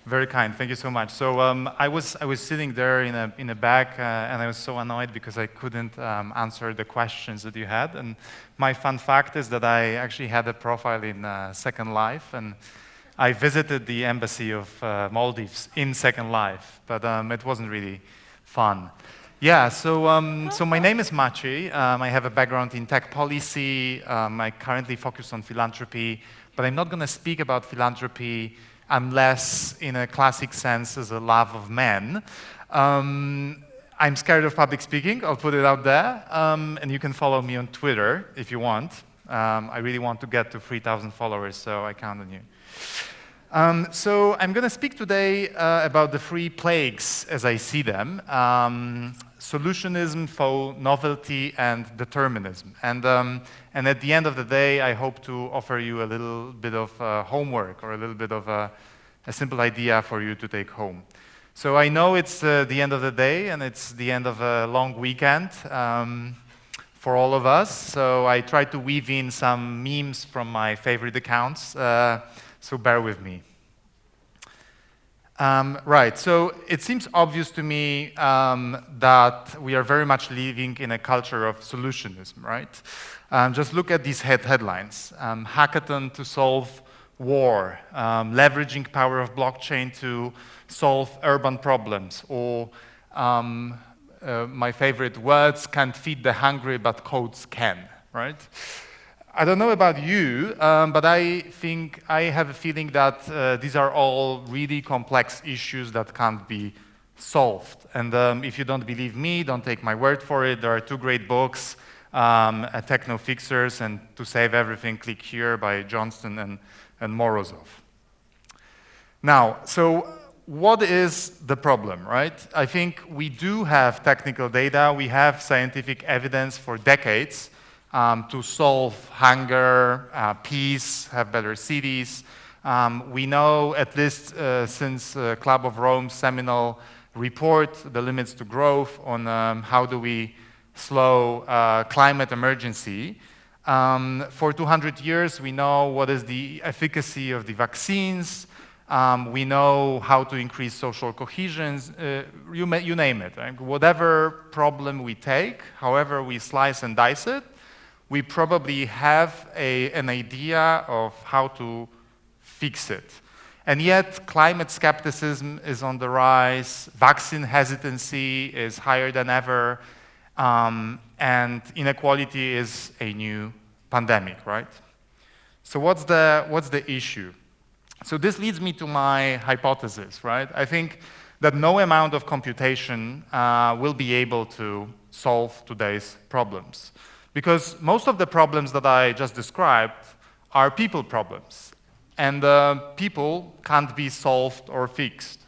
Very kind. Thank you so much. So I was sitting there in a back, and I was so annoyed because I couldn't answer the questions that you had. And my fun fact is that I actually had a profile in Second Life, and I visited the embassy of Maldives in Second Life, but it wasn't really fun. Yeah. So my name is Maciej. I have a background in tech policy. I currently focus on philanthropy, but I'm not going to speak about philanthropy unless in a classic sense as a love of men. I'm scared of public speaking, I'll put it out there, and you can follow me on Twitter if you want. I really want to get to 3,000 followers, so I count on you. So I'm going to speak today about the three plagues as I see them: solutionism, faux novelty, and determinism. And at the end of the day, I hope to offer you a little bit of homework or a little bit of a simple idea for you to take home. So I know it's the end of the day and it's the end of a long weekend for all of us. So I tried to weave in some memes from my favorite accounts. So bear with me. Right, so it seems obvious to me that we are very much living in a culture of solutionism, right? Just look at these headlines. Hackathon to solve war, leveraging power of blockchain to solve urban problems, or my favorite words, can't feed the hungry, but codes can, right? I don't know about you, but I think I have a feeling that these are all really complex issues that can't be solved. And if you don't believe me, don't take my word for it. There are two great books, Techno Fixers and To Save Everything, Click Here by Johnston and Morozov. Now, so what is the problem, right? I think we do have technical data. We have scientific evidence for decades to solve hunger, peace, have better cities. We know, at least since Club of Rome's seminal report, The Limits to Growth, on how do we slow climate emergency. For 200 years, we know what is the efficacy of the vaccines. We know how to increase social cohesion. You name it. Right? Whatever problem we take, however we slice and dice it, we probably have an idea of how to fix it. And yet, climate skepticism is on the rise, vaccine hesitancy is higher than ever, and inequality is a new pandemic, right? So what's the issue? So this leads me to my hypothesis, right? I think that no amount of computation will be able to solve today's problems. Because most of the problems that I just described are people problems. And people can't be solved or fixed.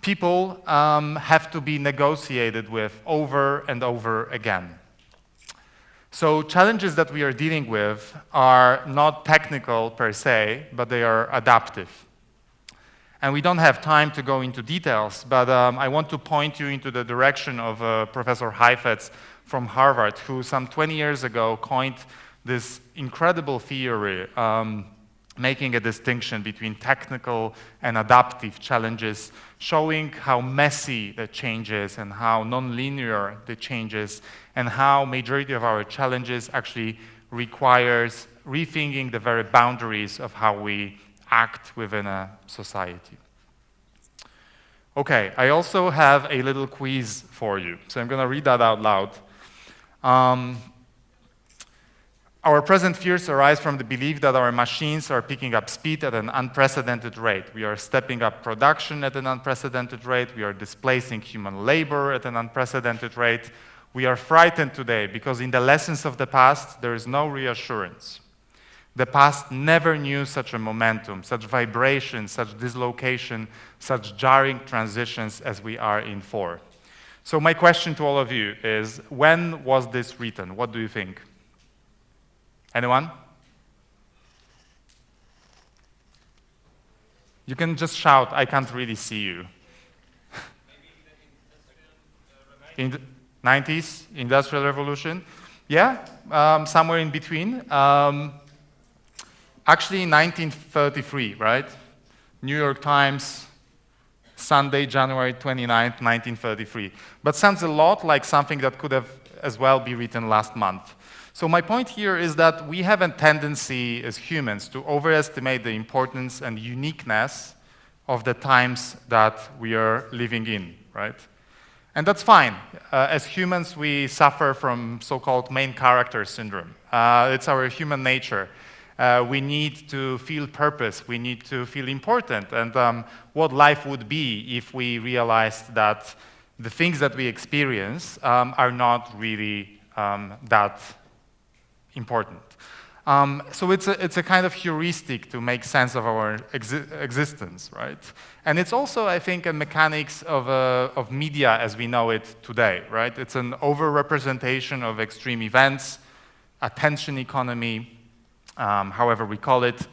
People have to be negotiated with over and over again. So challenges that we are dealing with are not technical per se, but they are adaptive. And we don't have time to go into details, but I want to point you into the direction of Professor Heifetz from Harvard, who some 20 years ago coined this incredible theory, making a distinction between technical and adaptive challenges, showing how messy the change is and how nonlinear the change is, and how majority of our challenges actually requires rethinking the very boundaries of how we act within a society. Okay, I also have a little quiz for you, so I'm going to read that out loud. Our present fears arise from the belief that our machines are picking up speed at an unprecedented rate. We are stepping up production at an unprecedented rate. We are displacing human labor at an unprecedented rate. We are frightened today because in the lessons of the past, there is no reassurance. The past never knew such a momentum, such vibration, such dislocation, such jarring transitions as we are in for. So my question to all of you is, when was this written? What do you think? Anyone? You can just shout, I can't really see you. Maybe in the 90s, Industrial Revolution? Yeah, somewhere in between. Actually, 1933, right? New York Times, Sunday, January 29th, 1933. But sounds a lot like something that could have as well be written last month. So my point here is that we have a tendency as humans to overestimate the importance and uniqueness of the times that we are living in, right? And that's fine. As humans, we suffer from so-called main character syndrome. It's our human nature. We need to feel purpose. We need to feel important. And what life would be if we realized that the things that we experience are not really that important. So it's a kind of heuristic to make sense of our existence, right? And it's also, I think, a mechanics of media as we know it today, right? It's an overrepresentation of extreme events, attention economy, however we call it.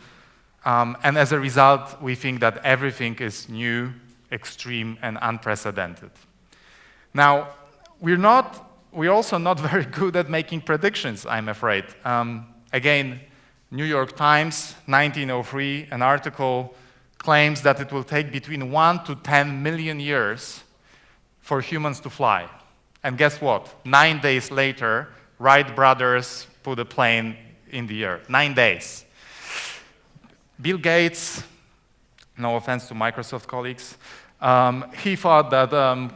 And as a result, we think that everything is new, extreme, and unprecedented. Now, we're also not very good at making predictions, I'm afraid. Again, New York Times, 1903, an article claims that it will take between 1 to 10 million years for humans to fly. And guess what? 9 days later, Wright brothers put a plane in the air. 9 days. Bill Gates, no offense to Microsoft colleagues, he thought that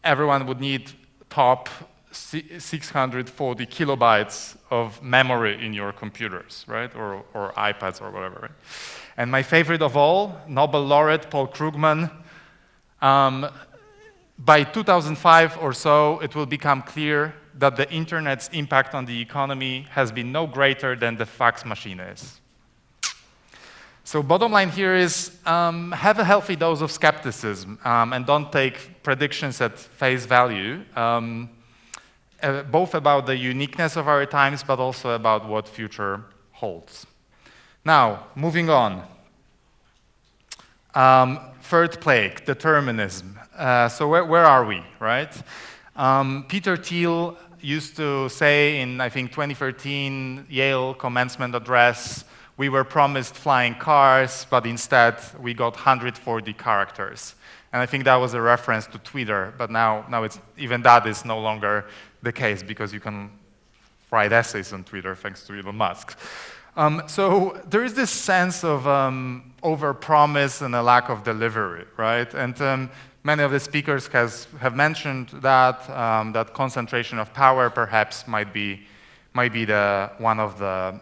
everyone would need top 640 kilobytes of memory in your computers, right? Or iPads or whatever. Right? And my favorite of all, Nobel laureate Paul Krugman, by 2005 or so, it will become clear that the internet's impact on the economy has been no greater than the fax machine is. So bottom line here is have a healthy dose of skepticism and don't take predictions at face value. Both about the uniqueness of our times, but also about what future holds. Now, moving on. Third plague, determinism. So where are we, right? Peter Thiel used to say in, I think, 2013 Yale commencement address, we were promised flying cars, but instead we got 140 characters. And I think that was a reference to Twitter, but now even that is no longer the case because you can write essays on Twitter thanks to Elon Musk. So there is this sense of overpromise and a lack of delivery, right? And many of the speakers have mentioned that that concentration of power perhaps might be one of the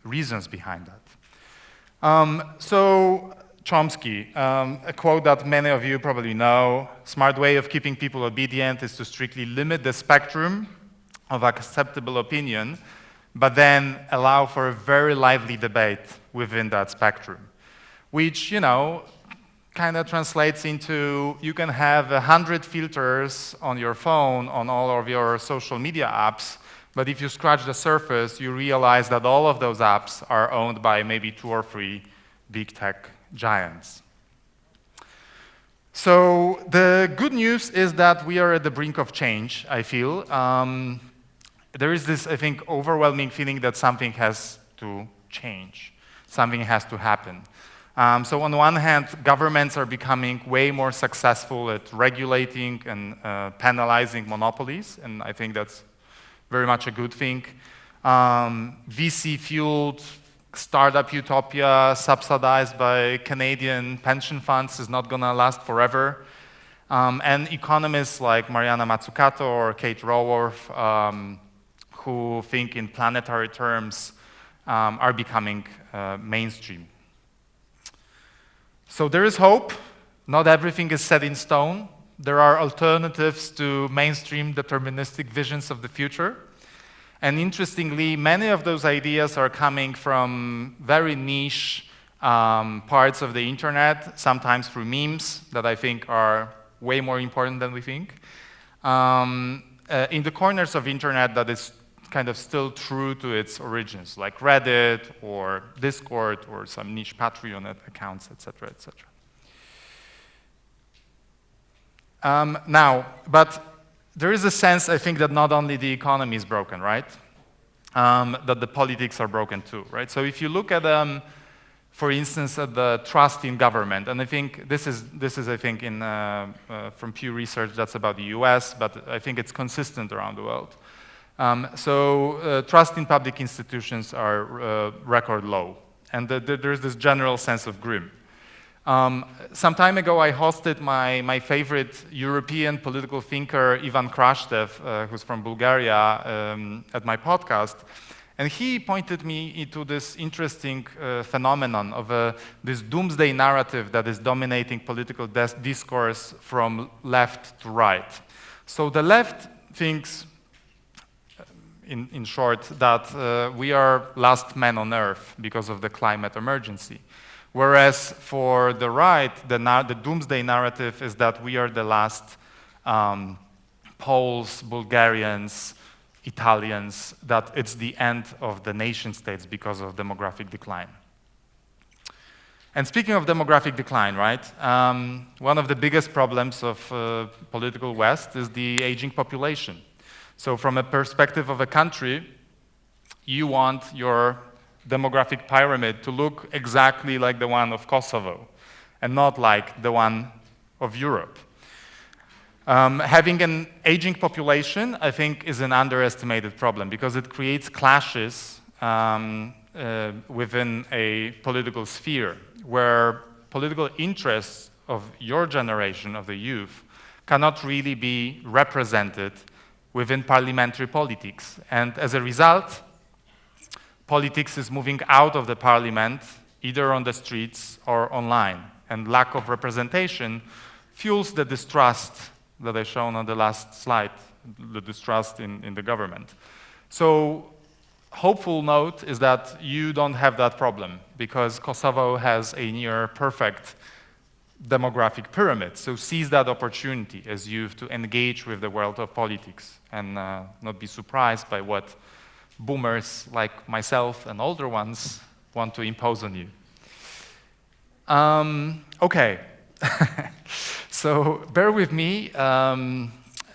reasons behind that. So Chomsky, a quote that many of you probably know, smart way of keeping people obedient is to strictly limit the spectrum of acceptable opinion, but then allow for a very lively debate within that spectrum, which, you know, kind of translates into you can have 100 filters on your phone, on all of your social media apps, but if you scratch the surface, you realize that all of those apps are owned by maybe 2 or 3 big tech giants. So the good news is that we are at the brink of change, I feel. There is this, I think, overwhelming feeling that something has to change. Something has to happen. So on one hand, governments are becoming way more successful at regulating and penalizing monopolies, and I think that's very much a good thing. VC-fueled startup utopia subsidized by Canadian pension funds is not going to last forever. And economists like Mariana Mazzucato or Kate Raworth, who think in planetary terms, are becoming mainstream. So there is hope. Not everything is set in stone. There are alternatives to mainstream deterministic visions of the future. And interestingly, many of those ideas are coming from very niche parts of the internet, sometimes through memes that I think are way more important than we think. In the corners of internet that is kind of still true to its origins, like Reddit or Discord or some niche Patreon accounts, etc., etc. Now, but there is a sense, I think, that not only the economy is broken, right? That the politics are broken too, right? So if you look at for instance, the trust in government. And I think this is I think, from Pew Research, that's about the US, but I think it's consistent around the world. Trust in public institutions are record low. And there's this general sense of grim. Some time ago, I hosted my favorite European political thinker, Ivan Krashtev, who's from Bulgaria, at my podcast. And he pointed me into this interesting phenomenon of this doomsday narrative that is dominating political discourse from left to right. So the left thinks, in short, that we are last men on Earth because of the climate emergency. Whereas for the right, the doomsday narrative is that we are the last Poles, Bulgarians, Italians, that it's the end of the nation states because of demographic decline. And speaking of demographic decline, right, one of the biggest problems of political West is the aging population. So from a perspective of a country, you want your demographic pyramid to look exactly like the one of Kosovo and not like the one of Europe. Having an aging population, I think, is an underestimated problem because it creates clashes within a political sphere where political interests of your generation, of the youth, cannot really be represented within parliamentary politics. And as a result, politics is moving out of the parliament, either on the streets or online. And lack of representation fuels the distrust that I shown on the last slide, the distrust in the government. So hopeful note is that you don't have that problem because Kosovo has a near perfect demographic pyramid. So seize that opportunity as youth to engage with the world of politics and not be surprised by what boomers like myself and older ones want to impose on you. Okay. So bear with me,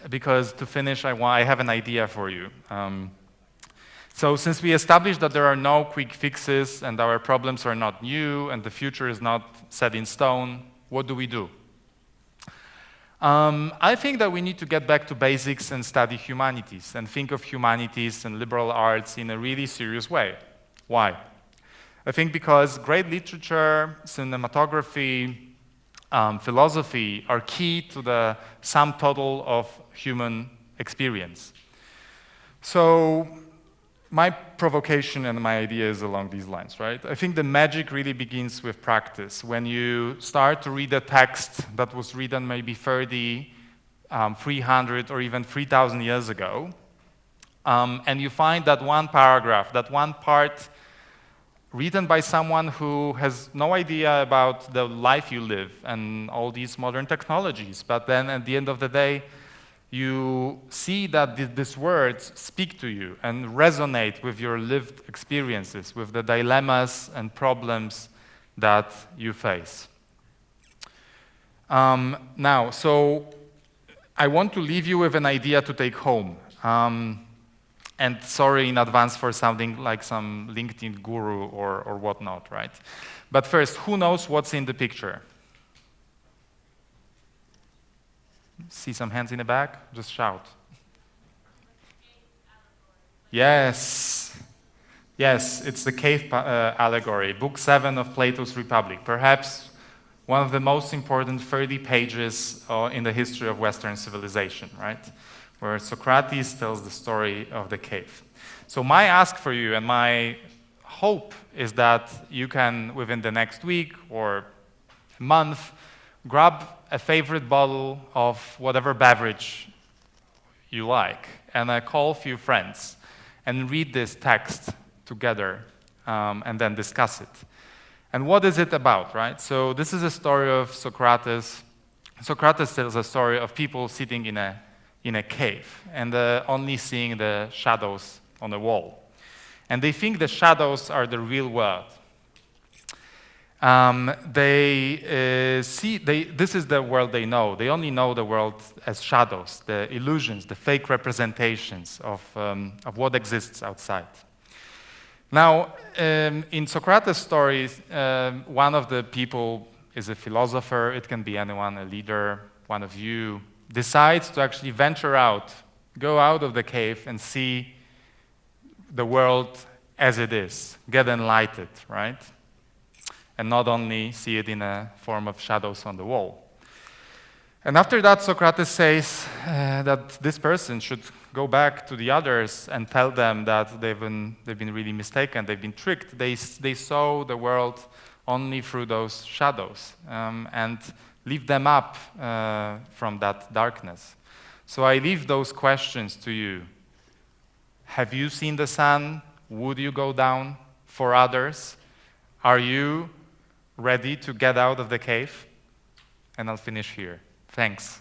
because to finish, I have an idea for you. So since we established that there are no quick fixes and our problems are not new and the future is not set in stone, what do we do? I think that we need to get back to basics and study humanities and think of humanities and liberal arts in a really serious way. Why? I think because great literature, cinematography, philosophy are key to the sum total of human experience. So my provocation and my idea is along these lines, right? I think the magic really begins with practice. When you start to read a text that was written maybe 30, 300, or even 3,000 years ago, and you find that one paragraph, that one part written by someone who has no idea about the life you live and all these modern technologies. But then at the end of the day, you see that these words speak to you and resonate with your lived experiences, with the dilemmas and problems that you face. Now, so I want to leave you with an idea to take home. And sorry in advance for sounding like some LinkedIn guru or whatnot, right? But first, who knows what's in the picture? See some hands in the back? Just shout. Yes. Yes, it's the cave allegory, Book 7 of Plato's Republic. Perhaps one of the most important 30 pages in the history of Western civilization, right? Where Socrates tells the story of the cave. So my ask for you and my hope is that you can, within the next week or month, grab a favorite bottle of whatever beverage you like and call a few friends and read this text together and then discuss it. And what is it about, right? So this is a story of Socrates. Socrates tells a story of people sitting in a cave and only seeing the shadows on the wall. And they think the shadows are the real world. This is the world they know. They only know the world as shadows, the illusions, the fake representations of what exists outside. Now, in Socrates' stories, one of the people is a philosopher, it can be anyone, a leader, one of you, decides to actually venture out, go out of the cave and see the world as it is, get enlightened, right? And not only see it in a form of shadows on the wall. And after that, Socrates says that this person should go back to the others and tell them that they've been really mistaken, they've been tricked. They saw the world only through those shadows and lift them up from that darkness. So I leave those questions to you. Have you seen the sun? Would you go down for others? Are you ready to get out of the cave? And I'll finish here. Thanks.